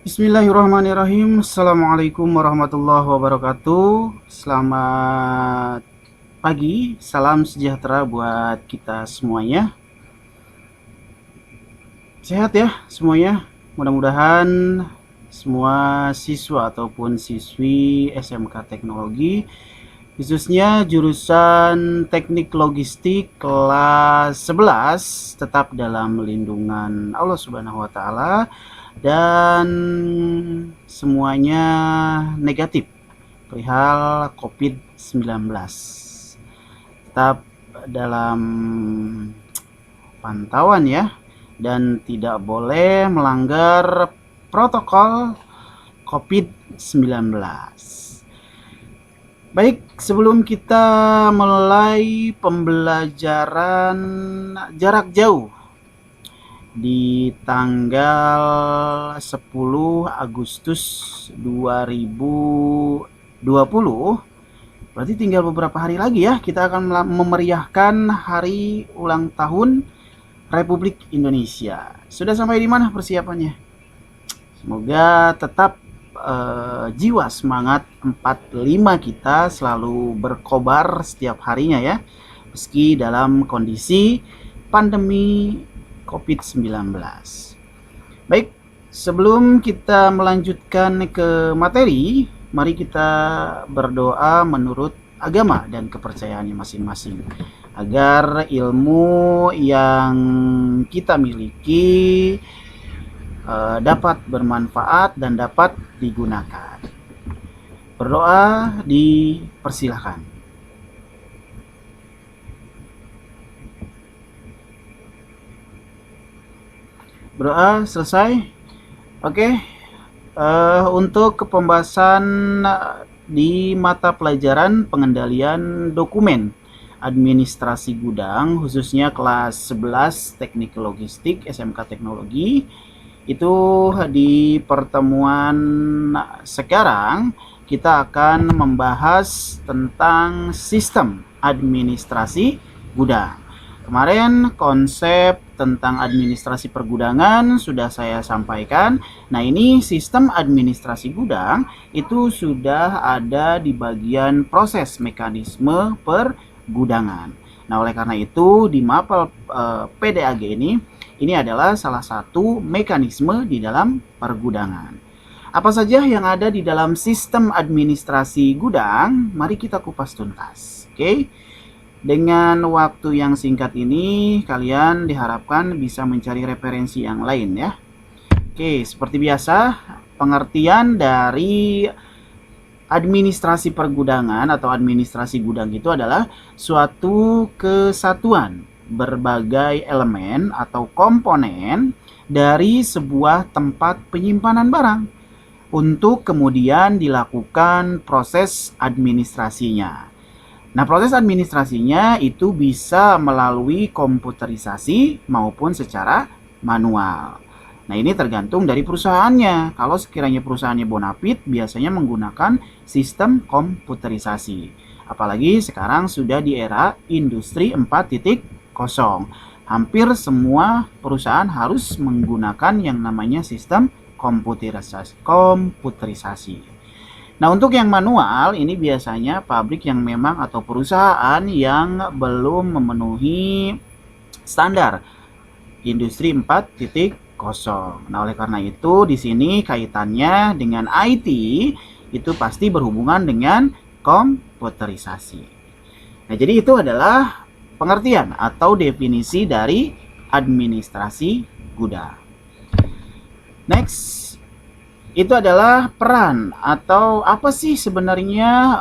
Bismillahirrahmanirrahim. Assalamualaikum warahmatullahi wabarakatuh. Selamat pagi, salam sejahtera buat kita semuanya. Sehat ya semuanya. Mudah-mudahan semua siswa ataupun siswi SMK Teknologi, khususnya jurusan Teknik Logistik kelas 11, tetap dalam lindungan Allah Subhanahu wa taala dan semuanya negatif perihal COVID-19. Tetap dalam pantauan ya, dan tidak boleh melanggar protokol COVID-19. Baik, sebelum kita mulai pembelajaran jarak jauh di tanggal 10 Agustus 2020, berarti tinggal beberapa hari lagi ya kita akan memeriahkan hari ulang tahun Republik Indonesia. Sudah sampai di mana persiapannya? Semoga tetap jiwa semangat 45 kita selalu berkobar setiap harinya ya, meski dalam kondisi pandemi COVID-19. Baik, sebelum kita melanjutkan ke materi, mari kita berdoa menurut agama dan kepercayaannya masing-masing, agar ilmu yang kita miliki dapat bermanfaat dan dapat digunakan. Berdoa dipersilahkan. Berdoa selesai. Oke. Untuk pembahasan di mata pelajaran pengendalian dokumen administrasi gudang, khususnya kelas 11 Teknik Logistik SMK Teknologi, itu di pertemuan sekarang kita akan membahas tentang sistem administrasi gudang. Kemarin konsep tentang administrasi pergudangan sudah saya sampaikan. Nah, ini sistem administrasi gudang itu sudah ada di bagian proses mekanisme pergudangan. Nah, oleh karena itu di mapel PDAG ini adalah salah satu mekanisme di dalam pergudangan. Apa saja yang ada di dalam sistem administrasi gudang? Mari kita kupas tuntas. Oke. Dengan waktu yang singkat ini, kalian diharapkan bisa mencari referensi yang lain ya. Oke, seperti biasa, pengertian dari administrasi pergudangan atau administrasi gudang itu adalah suatu kesatuan berbagai elemen atau komponen dari sebuah tempat penyimpanan barang untuk kemudian dilakukan proses administrasinya. Nah, proses administrasinya itu bisa melalui komputerisasi maupun secara manual. Nah, ini tergantung dari perusahaannya. Kalau sekiranya perusahaannya Bonafit, biasanya menggunakan sistem komputerisasi. Apalagi sekarang sudah di era industri 4.0. Hampir semua perusahaan harus menggunakan yang namanya sistem komputerisasi. Nah, untuk yang manual ini biasanya pabrik yang memang atau perusahaan yang belum memenuhi standar industri 4.0. Nah, oleh karena itu di sini kaitannya dengan IT itu pasti berhubungan dengan komputerisasi. Nah, jadi itu adalah pengertian atau definisi dari administrasi gudang. Next, itu adalah peran atau apa sih sebenarnya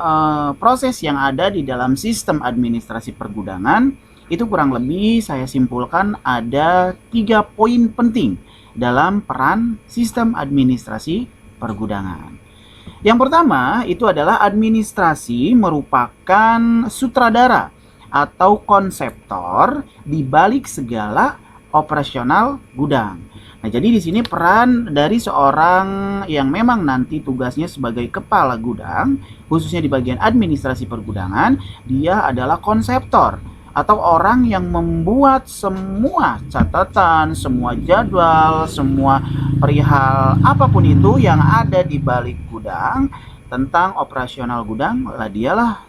proses yang ada di dalam sistem administrasi pergudangan. Itu kurang lebih saya simpulkan ada 3 poin penting dalam peran sistem administrasi pergudangan. Yang pertama itu adalah administrasi merupakan sutradara atau konseptor di balik segala operasional gudang. Nah, jadi di sini peran dari seorang yang memang nanti tugasnya sebagai kepala gudang, khususnya di bagian administrasi pergudangan, dia adalah konseptor atau orang yang membuat semua catatan, semua jadwal, semua perihal apapun itu yang ada di balik gudang tentang operasional gudang, dialah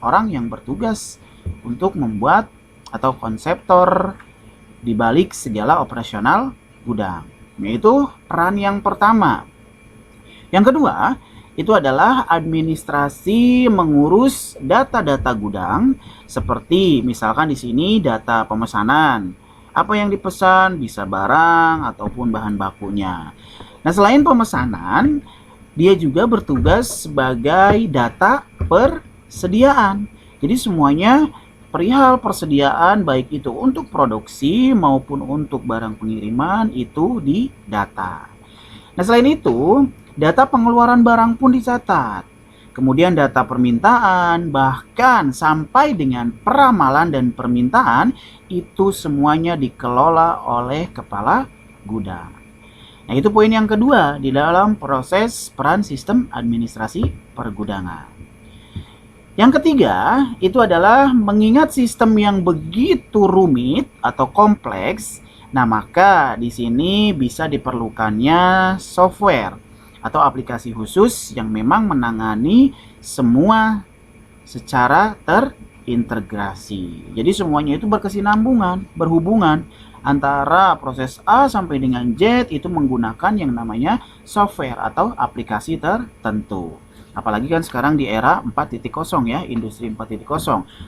orang yang bertugas untuk membuat atau konseptor di balik segala operasional gudang. Yaitu peran yang pertama. Yang kedua, itu adalah administrasi mengurus data-data gudang, seperti misalkan di sini data pemesanan. Apa yang dipesan, bisa barang ataupun bahan bakunya. Nah, selain pemesanan, dia juga bertugas sebagai data persediaan. Jadi semuanya perihal persediaan, baik itu untuk produksi maupun untuk barang pengiriman, itu didata. Nah, selain itu, data pengeluaran barang pun dicatat. Kemudian data permintaan, bahkan sampai dengan peramalan dan permintaan, itu semuanya dikelola oleh kepala gudang. Nah, itu poin yang kedua di dalam proses peran sistem administrasi pergudangan. Yang ketiga, itu adalah mengingat sistem yang begitu rumit atau kompleks. Nah, maka di sini bisa diperlukannya software atau aplikasi khusus yang memang menangani semua secara terintegrasi. Jadi semuanya itu berkesinambungan, berhubungan antara proses A sampai dengan Z itu menggunakan yang namanya software atau aplikasi tertentu. Apalagi kan sekarang di era 4.0 ya, industri 4.0,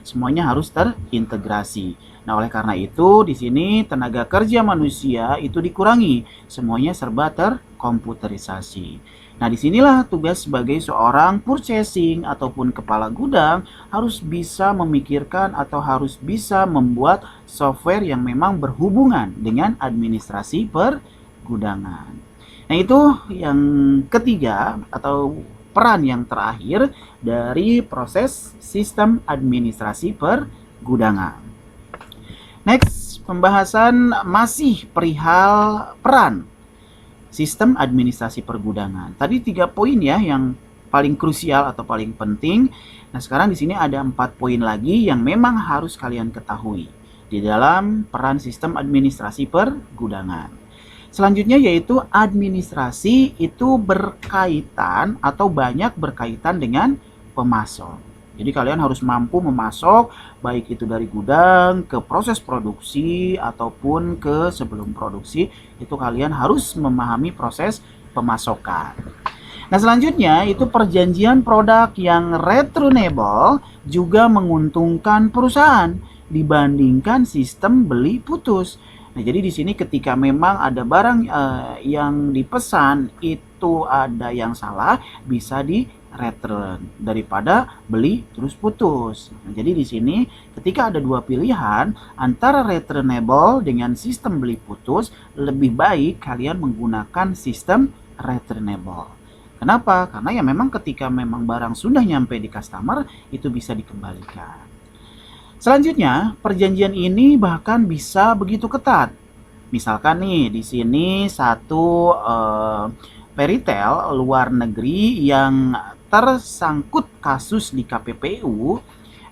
semuanya harus terintegrasi. Nah, oleh karena itu di sini tenaga kerja manusia itu dikurangi, semuanya serba terkomputerisasi. Nah, disinilah tugas sebagai seorang purchasing ataupun kepala gudang harus bisa memikirkan atau harus bisa membuat software yang memang berhubungan dengan administrasi pergudangan. Nah, itu yang ketiga atau peran yang terakhir dari proses sistem administrasi pergudangan. Next, pembahasan masih perihal peran sistem administrasi pergudangan. Tadi 3 poin ya yang paling krusial atau paling penting. Nah, sekarang di sini ada 4 poin lagi yang memang harus kalian ketahui di dalam peran sistem administrasi pergudangan. Selanjutnya yaitu administrasi itu berkaitan atau banyak berkaitan dengan pemasok. Jadi kalian harus mampu memasok baik itu dari gudang ke proses produksi ataupun ke sebelum produksi, itu kalian harus memahami proses pemasokan. Nah, selanjutnya itu perjanjian produk yang returnable juga menguntungkan perusahaan dibandingkan sistem beli putus. Nah, jadi di sini ketika memang ada barang yang dipesan itu ada yang salah, bisa di return daripada beli terus putus. Nah, jadi di sini ketika ada 2 pilihan antara returnable dengan sistem beli putus, lebih baik kalian menggunakan sistem returnable. Kenapa? Karena ya memang ketika memang barang sudah nyampe di customer, itu bisa dikembalikan. Selanjutnya, perjanjian ini bahkan bisa begitu ketat. Misalkan nih di sini satu peritel luar negeri yang tersangkut kasus di KPPU.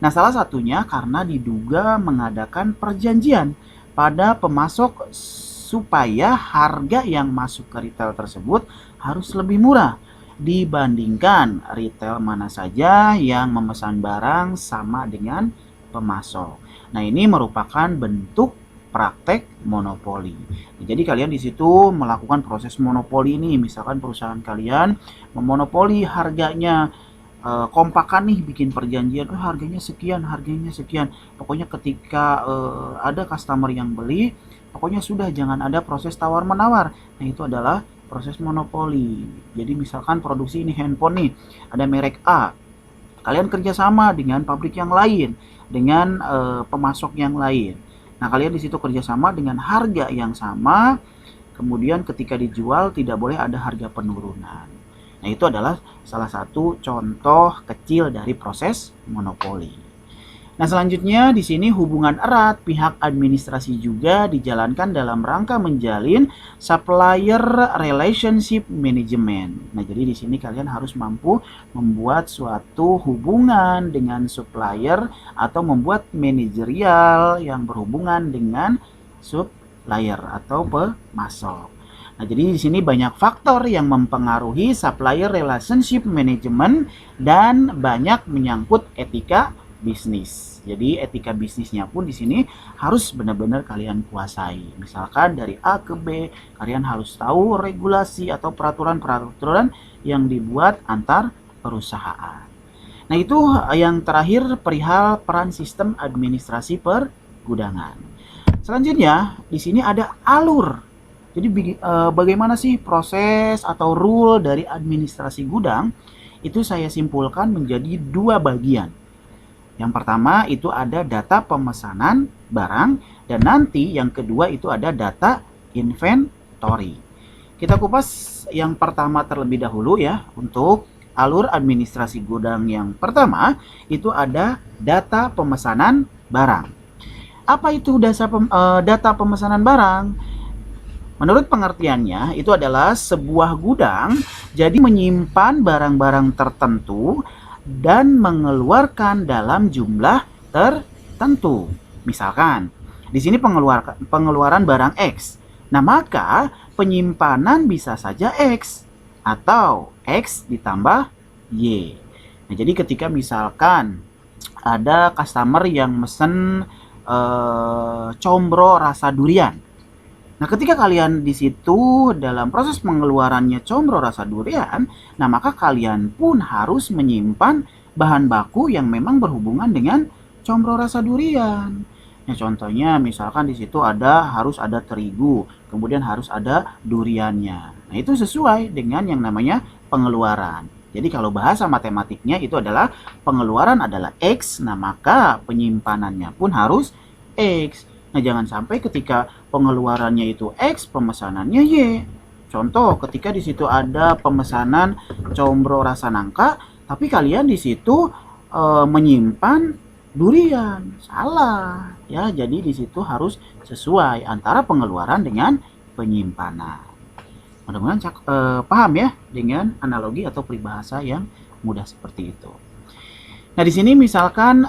Nah, salah satunya karena diduga mengadakan perjanjian pada pemasok supaya harga yang masuk ke retail tersebut harus lebih murah dibandingkan retail mana saja yang memesan barang sama dengan pemasok. Nah, ini merupakan bentuk praktek monopoli. Jadi kalian di situ melakukan proses monopoli ini, misalkan perusahaan kalian memonopoli harganya, kompakan nih bikin perjanjian, harganya sekian, harganya sekian. Pokoknya ketika ada customer yang beli, pokoknya sudah jangan ada proses tawar menawar. Nah, itu adalah proses monopoli. Jadi misalkan produksi ini handphone nih, ada merek A, kalian kerjasama dengan pabrik yang lain, dengan pemasok yang lain. Nah, kalian di situ kerjasama dengan harga yang sama, kemudian ketika dijual tidak boleh ada harga penurunan. Nah, itu adalah salah satu contoh kecil dari proses monopoli. Nah, selanjutnya di sini hubungan erat pihak administrasi juga dijalankan dalam rangka menjalin supplier relationship management. Nah, jadi di sini kalian harus mampu membuat suatu hubungan dengan supplier atau membuat manajerial yang berhubungan dengan supplier atau pemasok. Nah, jadi di sini banyak faktor yang mempengaruhi supplier relationship management dan banyak menyangkut etika bisnis. Jadi etika bisnisnya pun di sini harus benar-benar kalian kuasai. Misalkan dari A ke B, kalian harus tahu regulasi atau peraturan-peraturan yang dibuat antar perusahaan. Nah, itu yang terakhir perihal peran sistem administrasi pergudangan. Selanjutnya, di sini ada alur. Jadi bagaimana sih proses atau rule dari administrasi gudang? Itu saya simpulkan menjadi dua bagian. Yang pertama itu ada data pemesanan barang dan nanti yang kedua itu ada data inventory. Kita kupas yang pertama terlebih dahulu ya. Untuk alur administrasi gudang yang pertama itu ada data pemesanan barang. Apa itu data pemesanan barang? Menurut pengertiannya itu adalah sebuah gudang jadi menyimpan barang-barang tertentu dan mengeluarkan dalam jumlah tertentu. Misalkan, di sini pengeluaran barang X. Nah, maka penyimpanan bisa saja X atau X ditambah Y. Nah, jadi ketika misalkan ada customer yang mesen combro rasa durian. Nah, ketika kalian di situ dalam proses pengeluarannya combro rasa durian, nah maka kalian pun harus menyimpan bahan baku yang memang berhubungan dengan combro rasa durian. Nah, contohnya misalkan di situ harus ada terigu, kemudian harus ada duriannya. Nah, itu sesuai dengan yang namanya pengeluaran. Jadi kalau bahasa matematiknya itu adalah pengeluaran adalah X, nah maka penyimpanannya pun harus X. Nah, jangan sampai ketika pengeluarannya itu X, pemesanannya Y. Contoh, ketika di situ ada pemesanan combro rasa nangka, tapi kalian di situ menyimpan durian. Salah. Ya, jadi di situ harus sesuai antara pengeluaran dengan penyimpanan. Mudah-mudahan paham ya dengan analogi atau peribahasa yang mudah seperti itu. Nah, di sini misalkan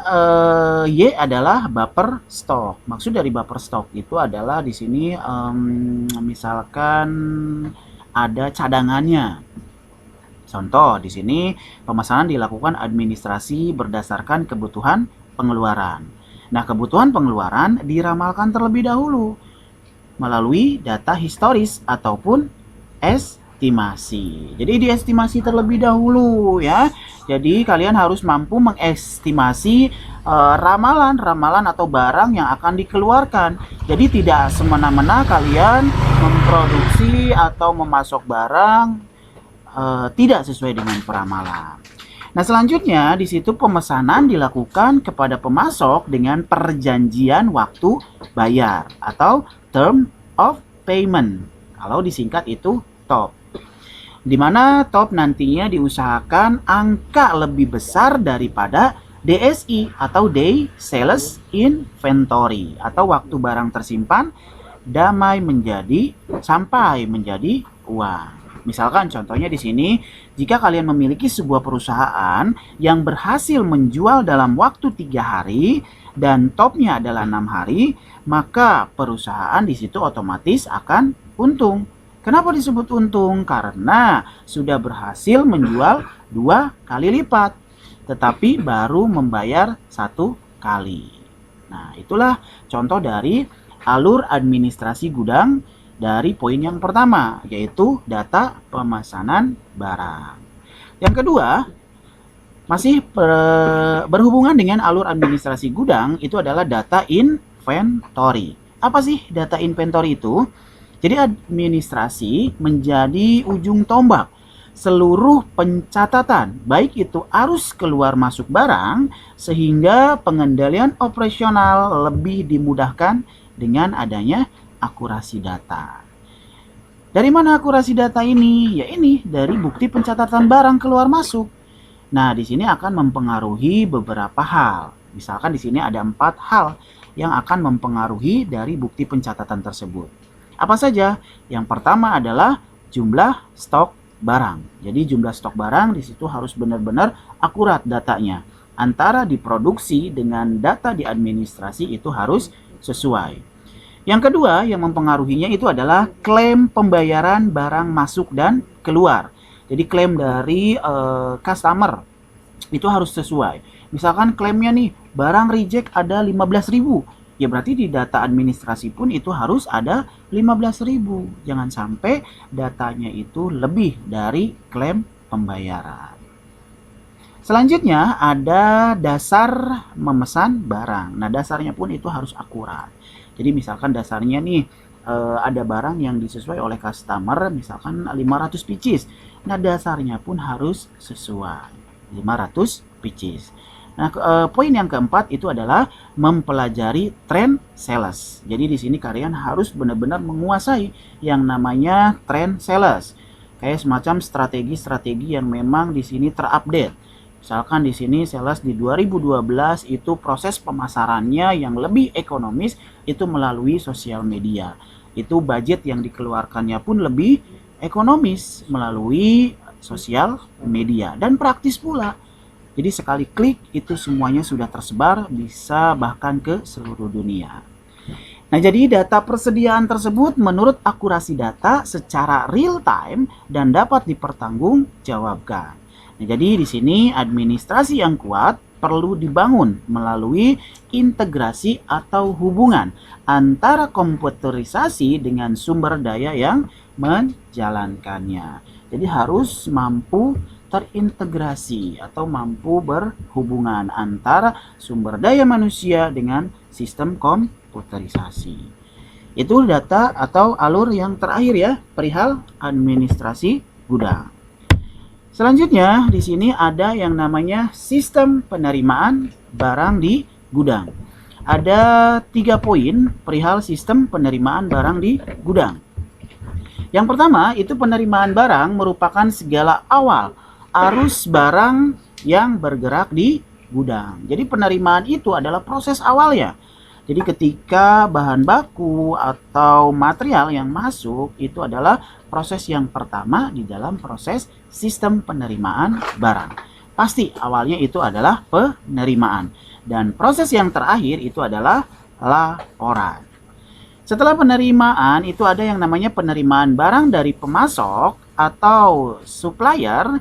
Y adalah buffer stock. Maksud dari buffer stock itu adalah di sini misalkan ada cadangannya. Contoh, di sini pemesanan dilakukan administrasi berdasarkan kebutuhan pengeluaran. Nah, kebutuhan pengeluaran diramalkan terlebih dahulu melalui data historis ataupun estimasi. Jadi diestimasi terlebih dahulu ya. Jadi kalian harus mampu mengestimasi ramalan-ramalan atau barang yang akan dikeluarkan. Jadi tidak semena-mena kalian memproduksi atau memasok barang tidak sesuai dengan peramalan. Nah, selanjutnya di situ pemesanan dilakukan kepada pemasok dengan perjanjian waktu bayar atau term of payment. Kalau disingkat itu TOP. Di mana TOP nantinya diusahakan angka lebih besar daripada DSI atau Day Sales Inventory atau waktu barang tersimpan sampai menjadi uang. Misalkan contohnya di sini, jika kalian memiliki sebuah perusahaan yang berhasil menjual dalam waktu 3 hari dan topnya adalah 6 hari, maka perusahaan di situ otomatis akan untung. Kenapa disebut untung? Karena sudah berhasil menjual 2 kali lipat, tetapi baru membayar 1 kali. Nah, itulah contoh dari alur administrasi gudang dari poin yang pertama, yaitu data pemesanan barang. Yang kedua, masih berhubungan dengan alur administrasi gudang, itu adalah data inventory. Apa sih data inventory itu? Jadi administrasi menjadi ujung tombak seluruh pencatatan, baik itu arus keluar masuk barang, sehingga pengendalian operasional lebih dimudahkan dengan adanya akurasi data. Dari mana akurasi data ini? Ya ini dari bukti pencatatan barang keluar masuk. Nah, di sini akan mempengaruhi beberapa hal. Misalkan di sini ada 4 hal yang akan mempengaruhi dari bukti pencatatan tersebut. Apa saja? Yang pertama adalah jumlah stok barang. Jadi jumlah stok barang di situ harus benar-benar akurat datanya. Antara diproduksi dengan data di administrasi itu harus sesuai. Yang kedua yang mempengaruhinya itu adalah klaim pembayaran barang masuk dan keluar. Jadi klaim dari customer itu harus sesuai. Misalkan klaimnya nih, barang reject ada 15.000. Ya berarti di data administrasi pun itu harus ada 15.000. Jangan sampai datanya itu lebih dari klaim pembayaran. Selanjutnya ada dasar memesan barang. Nah, dasarnya pun itu harus akurat. Jadi misalkan dasarnya nih ada barang yang disesuaikan oleh customer, misalkan 500 pieces. Nah, dasarnya pun harus sesuai 500 pieces. Nah, poin yang keempat itu adalah mempelajari trend sales. Jadi di sini kalian harus benar-benar menguasai yang namanya trend sales. Kayak semacam strategi-strategi yang memang di sini terupdate. Misalkan di sini sales di 2012 itu proses pemasarannya yang lebih ekonomis itu melalui sosial media. Itu budget yang dikeluarkannya pun lebih ekonomis melalui sosial media dan praktis pula. Jadi sekali klik itu semuanya sudah tersebar, bisa bahkan ke seluruh dunia. Nah, jadi data persediaan tersebut menurut akurasi data secara real time dan dapat dipertanggungjawabkan. Nah, jadi di sini administrasi yang kuat perlu dibangun melalui integrasi atau hubungan antara komputerisasi dengan sumber daya yang menjalankannya. Jadi harus mampu terintegrasi atau mampu berhubungan antara sumber daya manusia dengan sistem komputerisasi. Itu data atau alur yang terakhir ya, perihal administrasi gudang. Selanjutnya di sini ada yang namanya sistem penerimaan barang di gudang. Ada 3 poin perihal sistem penerimaan barang di gudang. Yang pertama itu penerimaan barang merupakan segala awal arus barang yang bergerak di gudang. Jadi penerimaan itu adalah proses awalnya. Jadi ketika bahan baku atau material yang masuk itu adalah proses yang pertama di dalam proses sistem penerimaan barang. Pasti awalnya itu adalah penerimaan. Dan proses yang terakhir itu adalah laporan. Setelah penerimaan itu ada yang namanya penerimaan barang dari pemasok atau supplier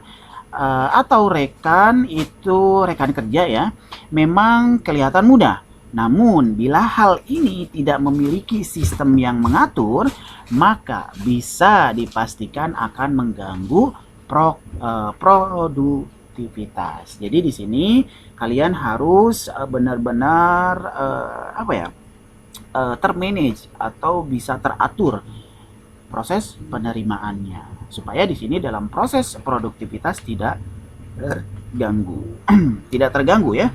atau rekan kerja ya, memang kelihatan mudah. Namun bila hal ini tidak memiliki sistem yang mengatur, maka bisa dipastikan akan mengganggu produktivitas. Jadi di sini kalian harus benar-benar termanage atau bisa teratur proses penerimaannya supaya di sini dalam proses produktivitas tidak terganggu ya.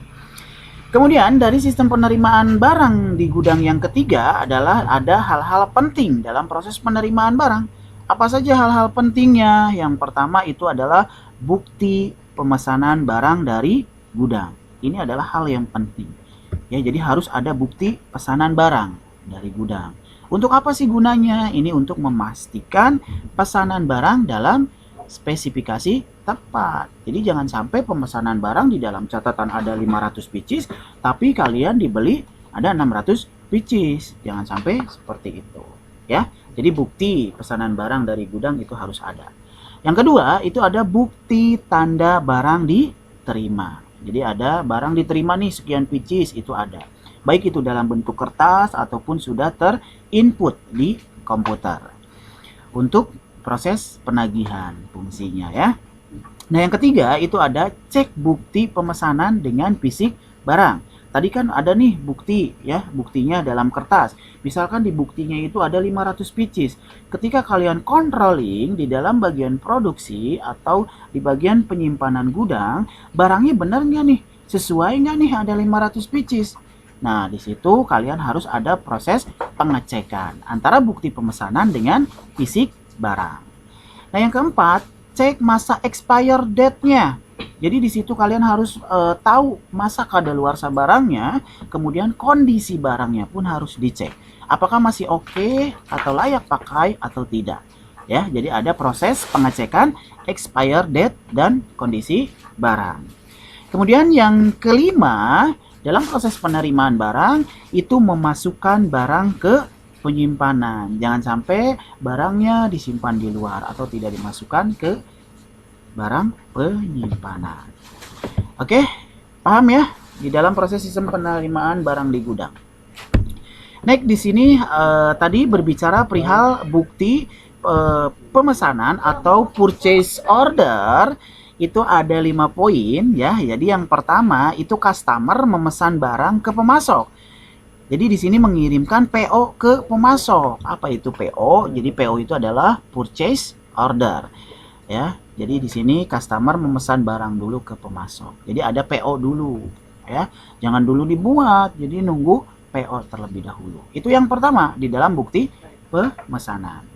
Kemudian dari sistem penerimaan barang di gudang yang ketiga adalah ada hal-hal penting dalam proses penerimaan barang. Apa saja hal-hal pentingnya? Yang pertama itu adalah bukti pemesanan barang dari gudang. Ini adalah hal yang penting. Ya, jadi harus ada bukti pesanan barang dari gudang. Untuk apa sih gunanya? Ini untuk memastikan pesanan barang dalam spesifikasi tepat. Jadi jangan sampai pemesanan barang di dalam catatan ada 500 pieces, tapi kalian dibeli ada 600 pieces. Jangan sampai seperti itu. Ya, jadi bukti pesanan barang dari gudang itu harus ada. Yang kedua, itu ada bukti tanda barang diterima. Jadi ada barang diterima nih sekian pieces, itu ada. Baik itu dalam bentuk kertas ataupun sudah terinput di komputer. Untuk proses penagihan fungsinya ya. Nah, yang ketiga itu ada cek bukti pemesanan dengan fisik barang. Tadi kan ada nih bukti ya, buktinya dalam kertas. Misalkan di buktinya itu ada 500 pieces. Ketika kalian controlling di dalam bagian produksi atau di bagian penyimpanan gudang, barangnya benar nggak nih? Sesuai nggak nih ada 500 pieces? Nah, di situ kalian harus ada proses pengecekan antara bukti pemesanan dengan fisik barang. Nah, yang keempat, cek masa expire date-nya. Jadi di situ kalian harus tahu masa kadaluarsa barangnya, kemudian kondisi barangnya pun harus dicek. Apakah masih oke atau layak pakai atau tidak. Ya, jadi ada proses pengecekan expire date dan kondisi barang. Kemudian yang kelima, dalam proses penerimaan barang itu memasukkan barang ke penyimpanan. Jangan sampai barangnya disimpan di luar atau tidak dimasukkan ke barang penyimpanan. Oke, paham ya? Di dalam proses sistem penerimaan barang di gudang. Next di sini tadi berbicara perihal bukti pemesanan atau purchase order. Itu ada 5 poin ya. Jadi yang pertama itu customer memesan barang ke pemasok. Jadi di sini mengirimkan PO ke pemasok. Apa itu PO? Jadi PO itu adalah purchase order. Ya. Jadi di sini customer memesan barang dulu ke pemasok. Jadi ada PO dulu, ya. Jangan dulu dibuat. Jadi nunggu PO terlebih dahulu. Itu yang pertama di dalam bukti pemesanan.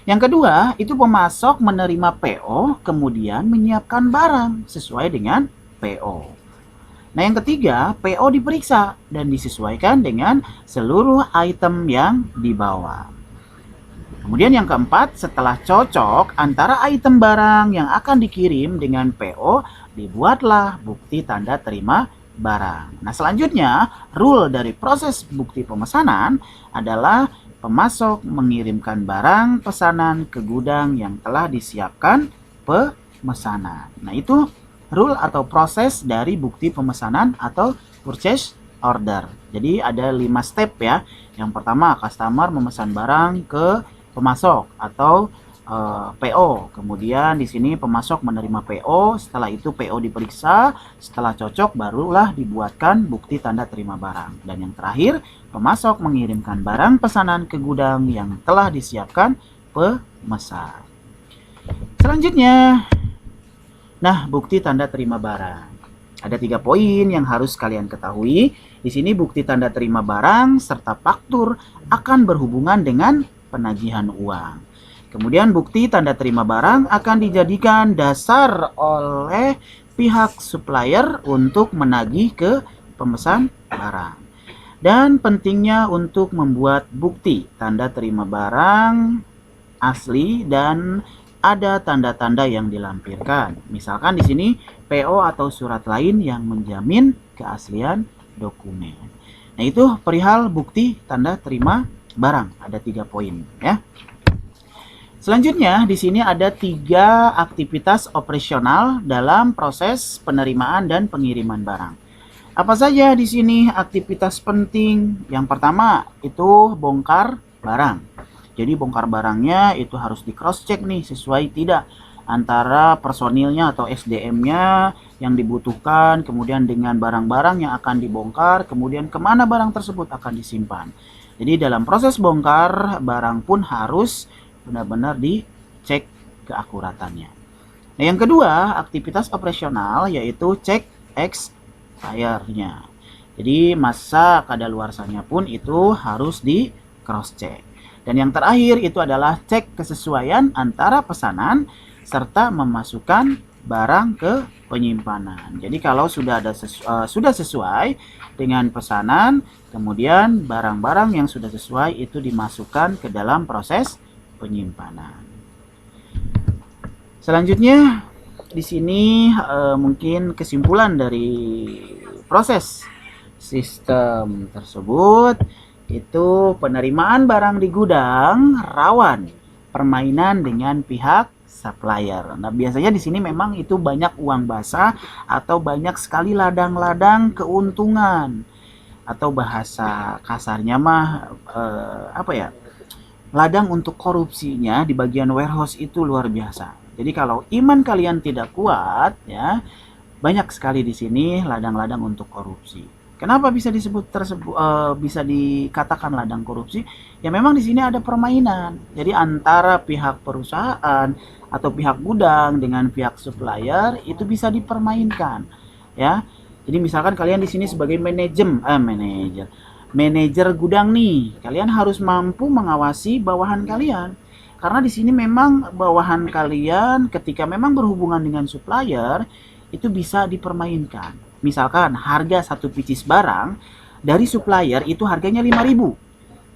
Yang kedua, itu pemasok menerima PO kemudian menyiapkan barang sesuai dengan PO. Nah, yang ketiga, PO diperiksa dan disesuaikan dengan seluruh item yang dibawa. Kemudian yang keempat, setelah cocok antara item barang yang akan dikirim dengan PO, dibuatlah bukti tanda terima barang. Nah, selanjutnya, rule dari proses bukti pemesanan adalah pemasok mengirimkan barang pesanan ke gudang yang telah disiapkan pemesanan. Nah, itu rule atau proses dari bukti pemesanan atau purchase order. Jadi ada 5 step ya. Yang pertama, customer memesan barang ke pemasok atau PO. Kemudian di sini pemasok menerima PO, setelah itu PO diperiksa, setelah cocok barulah dibuatkan bukti tanda terima barang. Dan yang terakhir, pemasok mengirimkan barang pesanan ke gudang yang telah disiapkan pemesan. Selanjutnya, nah, bukti tanda terima barang. Ada 3 poin yang harus kalian ketahui. Di sini bukti tanda terima barang serta faktur akan berhubungan dengan penagihan uang. Kemudian bukti tanda terima barang akan dijadikan dasar oleh pihak supplier untuk menagih ke pemesan barang. Dan pentingnya untuk membuat bukti tanda terima barang asli dan ada tanda-tanda yang dilampirkan. Misalkan di sini PO atau surat lain yang menjamin keaslian dokumen. Nah, itu perihal bukti tanda terima barang. Ada 3 poin ya. Selanjutnya di sini ada 3 aktivitas operasional dalam proses penerimaan dan pengiriman barang. Apa saja di sini aktivitas penting? Yang pertama itu bongkar barang. Jadi bongkar barangnya itu harus di cross check nih sesuai tidak antara personilnya atau SDM-nya yang dibutuhkan, kemudian dengan barang-barang yang akan dibongkar, kemudian kemana barang tersebut akan disimpan. Jadi dalam proses bongkar barang pun harus benar-benar dicek keakuratannya. Nah, yang kedua, aktivitas operasional yaitu cek expirednya. Jadi masa kadaluarsanya pun itu harus di cross check. Dan yang terakhir itu adalah cek kesesuaian antara pesanan serta memasukkan barang ke penyimpanan. Jadi kalau sudah sesuai dengan pesanan, kemudian barang-barang yang sudah sesuai itu dimasukkan ke dalam proses penyimpanan. Selanjutnya di sini mungkin kesimpulan dari proses sistem tersebut itu penerimaan barang di gudang rawan permainan dengan pihak supplier. Nah, biasanya di sini memang itu banyak uang basah atau banyak sekali ladang-ladang keuntungan atau bahasa kasarnya mah ladang untuk korupsinya di bagian warehouse itu luar biasa. Jadi kalau iman kalian tidak kuat ya, banyak sekali di sini ladang-ladang untuk korupsi. Kenapa bisa bisa dikatakan ladang korupsi? Ya memang di sini ada permainan. Jadi antara pihak perusahaan atau pihak gudang dengan pihak supplier itu bisa dipermainkan, ya. Jadi misalkan kalian di sini sebagai manajer gudang nih, kalian harus mampu mengawasi bawahan kalian. Karena di sini memang bawahan kalian ketika memang berhubungan dengan supplier, itu bisa dipermainkan. Misalkan harga satu pieces barang dari supplier itu harganya 5.000.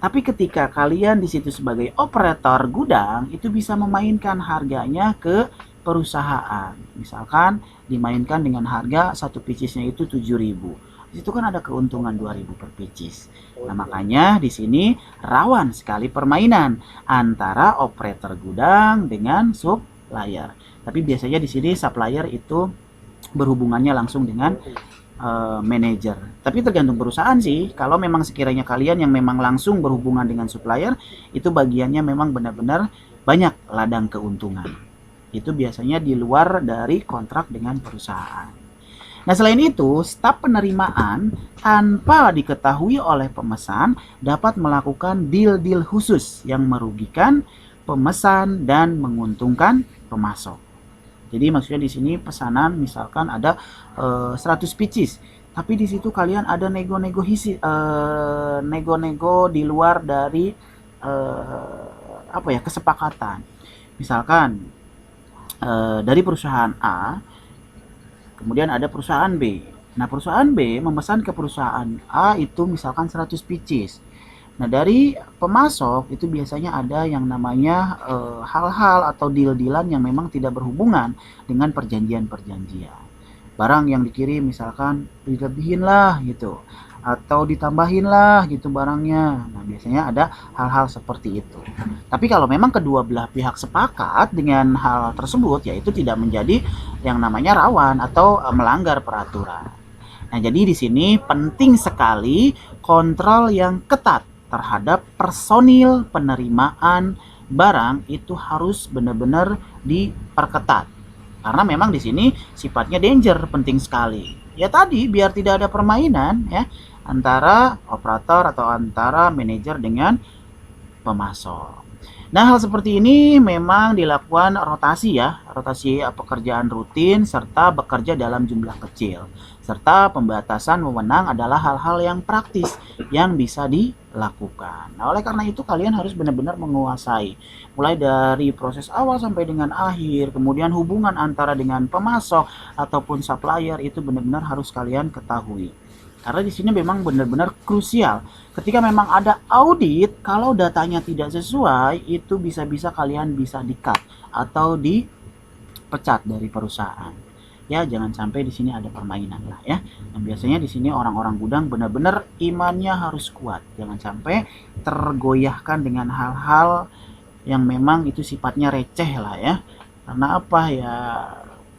Tapi ketika kalian di situ sebagai operator gudang, itu bisa memainkan harganya ke perusahaan. Misalkan dimainkan dengan harga satu piecesnya itu 7.000. Di situ kan ada keuntungan 2.000 per pieces. Nah, makanya di sini rawan sekali permainan antara operator gudang dengan supplier. Tapi biasanya di sini supplier itu berhubungannya langsung dengan manajer. Tapi tergantung perusahaan sih. Kalau memang sekiranya kalian yang memang langsung berhubungan dengan supplier, itu bagiannya memang benar-benar banyak ladang keuntungan. Itu biasanya di luar dari kontrak dengan perusahaan. Nah, selain itu, staf penerimaan tanpa diketahui oleh pemesan dapat melakukan deal-deal khusus yang merugikan pemesan dan menguntungkan pemasok. Jadi maksudnya di sini pesanan misalkan ada 100 pieces, tapi di situ kalian ada nego-nego di luar dari kesepakatan. Misalkan dari perusahaan A, kemudian ada perusahaan B. Nah, perusahaan B memesan ke perusahaan A itu misalkan 100 pieces. Nah, dari pemasok itu biasanya ada yang namanya hal-hal atau deal-dealan yang memang tidak berhubungan dengan perjanjian-perjanjian. Barang yang dikirim misalkan dilebihin lah gitu, atau ditambahin lah gitu barangnya. Nah, biasanya ada hal-hal seperti itu. Tapi kalau memang kedua belah pihak sepakat dengan hal tersebut, yaitu tidak menjadi yang namanya rawan atau melanggar peraturan. Nah, jadi di sini penting sekali kontrol yang ketat terhadap personil penerimaan barang itu harus benar-benar diperketat. Karena memang di sini sifatnya danger, penting sekali. Ya tadi biar tidak ada permainan ya antara operator atau antara manajer dengan pemasok. Nah, hal seperti ini memang dilakukan rotasi pekerjaan rutin serta bekerja dalam jumlah kecil. Serta pembatasan wewenang adalah hal-hal yang praktis yang bisa dilakukan. Nah, oleh karena itu kalian harus benar-benar menguasai mulai dari proses awal sampai dengan akhir, kemudian hubungan antara dengan pemasok ataupun supplier itu benar-benar harus kalian ketahui. Karena di sini memang benar-benar krusial. Ketika memang ada audit, kalau datanya tidak sesuai, itu bisa-bisa kalian bisa di-cut atau dipecat dari perusahaan. Ya, jangan sampai di sini ada permainan lah ya. Dan biasanya di sini orang-orang gudang benar-benar imannya harus kuat. Jangan sampai tergoyahkan dengan hal-hal yang memang itu sifatnya receh lah ya. Karena apa ya?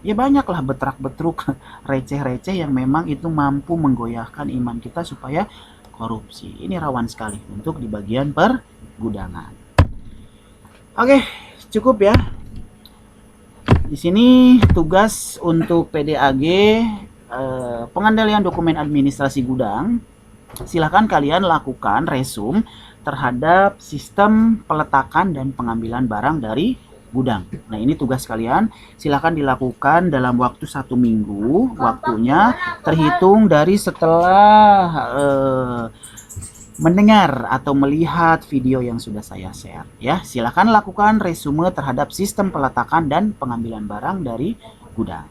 Ya banyaklah betrak-betruk receh-receh yang memang itu mampu menggoyahkan iman kita supaya korupsi. Ini rawan sekali untuk di bagian pergudangan. Oke, cukup ya. Di sini tugas untuk PDAG pengendalian dokumen administrasi gudang. Silahkan kalian lakukan resume terhadap sistem peletakan dan pengambilan barang dari gudang. Nah, ini tugas kalian. Silakan dilakukan dalam waktu 1 minggu. Waktunya terhitung dari setelah mendengar atau melihat video yang sudah saya share. Ya, silakan lakukan resume terhadap sistem peletakan dan pengambilan barang dari gudang.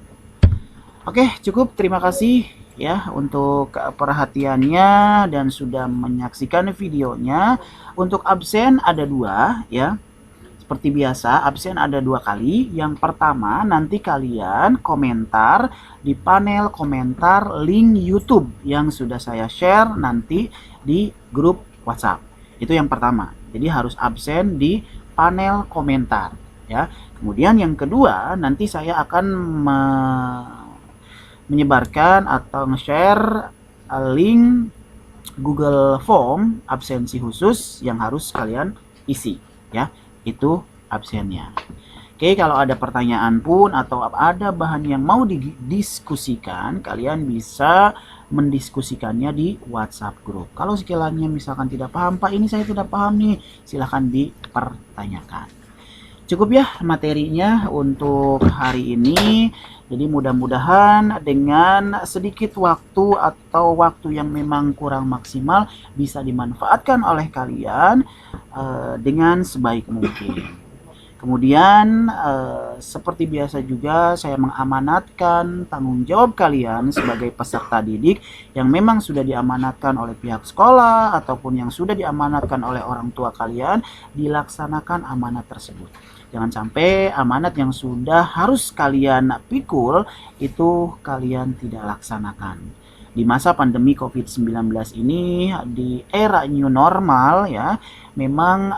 Oke, cukup. Terima kasih ya untuk perhatiannya dan sudah menyaksikan videonya. Untuk absen ada 2 ya. Seperti biasa, absen ada 2 kali. Yang pertama, nanti kalian komentar di panel komentar link YouTube yang sudah saya share nanti di grup WhatsApp. Itu yang pertama. Jadi harus absen di panel komentar ya. Kemudian yang kedua, nanti saya akan menyebarkan atau nge-share link Google Form absensi khusus yang harus kalian isi ya. Itu absennya. Oke, kalau ada pertanyaan pun atau ada bahan yang mau didiskusikan, kalian bisa mendiskusikannya di WhatsApp grup. Kalau sekiranya misalkan tidak paham, Pak, ini saya tidak paham nih, silahkan dipertanyakan. Cukup ya materinya untuk hari ini. Jadi mudah-mudahan dengan sedikit waktu atau waktu yang memang kurang maksimal bisa dimanfaatkan oleh kalian dengan sebaik mungkin. Kemudian seperti biasa juga saya mengamanatkan tanggung jawab kalian sebagai peserta didik yang memang sudah diamanatkan oleh pihak sekolah ataupun yang sudah diamanatkan oleh orang tua kalian, dilaksanakan amanat tersebut. Jangan sampai amanat yang sudah harus kalian pikul itu kalian tidak laksanakan. Di masa pandemi COVID-19 ini, di era new normal ya, memang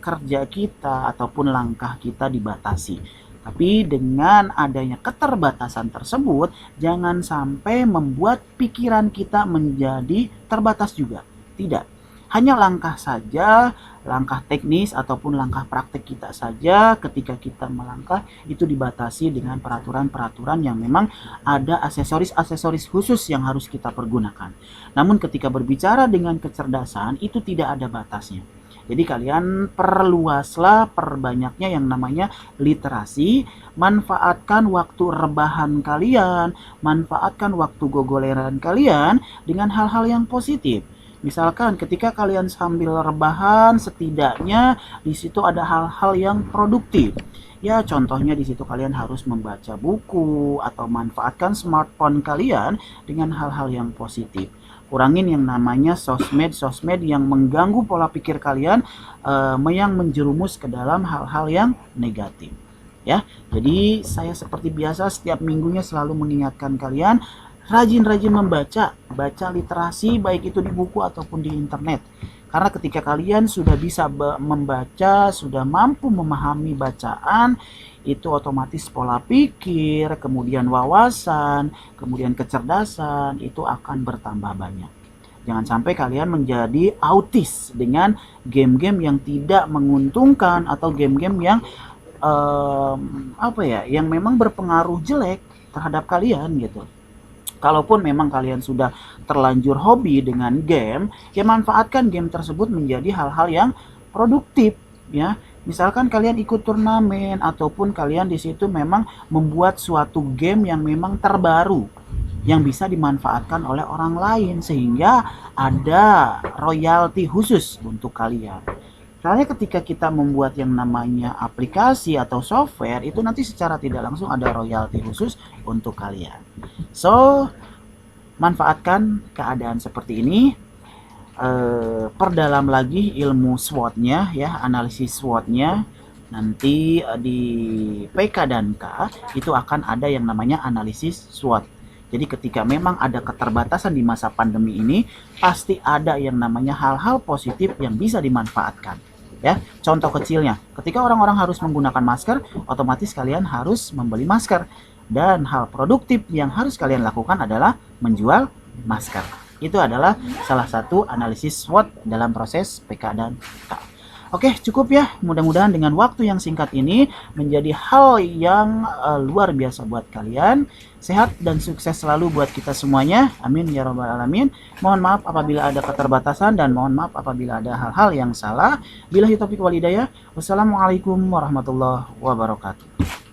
kerja kita ataupun langkah kita dibatasi. Tapi dengan adanya keterbatasan tersebut, jangan sampai membuat pikiran kita menjadi terbatas juga. Tidak. Hanya langkah saja, langkah teknis ataupun langkah praktek kita saja ketika kita melangkah itu dibatasi dengan peraturan-peraturan yang memang ada aksesoris-aksesoris khusus yang harus kita pergunakan. Namun ketika berbicara dengan kecerdasan itu tidak ada batasnya. Jadi kalian perluaslah, perbanyaknya yang namanya literasi, manfaatkan waktu rebahan kalian, manfaatkan waktu gogoleran kalian dengan hal-hal yang positif. Misalkan ketika kalian sambil rebahan, setidaknya di situ ada hal-hal yang produktif. Ya, contohnya di situ kalian harus membaca buku atau manfaatkan smartphone kalian dengan hal-hal yang positif. Kurangin yang namanya sosmed yang mengganggu pola pikir kalian, yang menjerumus ke dalam hal-hal yang negatif. Ya, jadi saya seperti biasa setiap minggunya selalu mengingatkan kalian rajin-rajin baca literasi baik itu di buku ataupun di internet. Karena ketika kalian sudah bisa membaca, sudah mampu memahami bacaan, itu otomatis pola pikir, kemudian wawasan, kemudian kecerdasan itu akan bertambah banyak. Jangan sampai kalian menjadi autis dengan game-game yang tidak menguntungkan atau game-game yang yang memang berpengaruh jelek terhadap kalian gitu. Kalaupun memang kalian sudah terlanjur hobi dengan game, ya manfaatkan game tersebut menjadi hal-hal yang produktif ya. Misalkan kalian ikut turnamen ataupun kalian di situ memang membuat suatu game yang memang terbaru yang bisa dimanfaatkan oleh orang lain sehingga ada royalti khusus untuk kalian. Soalnya ketika kita membuat yang namanya aplikasi atau software itu nanti secara tidak langsung ada royalti khusus untuk kalian. So, manfaatkan keadaan seperti ini. Perdalam lagi ilmu SWOT-nya ya, analisis SWOT-nya. Nanti di PK dan K itu akan ada yang namanya analisis SWOT. Jadi ketika memang ada keterbatasan di masa pandemi ini, pasti ada yang namanya hal-hal positif yang bisa dimanfaatkan. Ya, contoh kecilnya, ketika orang-orang harus menggunakan masker, otomatis kalian harus membeli masker. Dan hal produktif yang harus kalian lakukan adalah menjual masker. Itu adalah salah satu analisis SWOT dalam proses PK dan K. Oke, cukup ya. Mudah-mudahan dengan waktu yang singkat ini menjadi hal yang luar biasa buat kalian. Sehat dan sukses selalu buat kita semuanya. Amin ya rabbal alamin. Mohon maaf apabila ada keterbatasan dan mohon maaf apabila ada hal-hal yang salah. Billahi taufiq wal hidayah. Wassalamualaikum warahmatullahi wabarakatuh.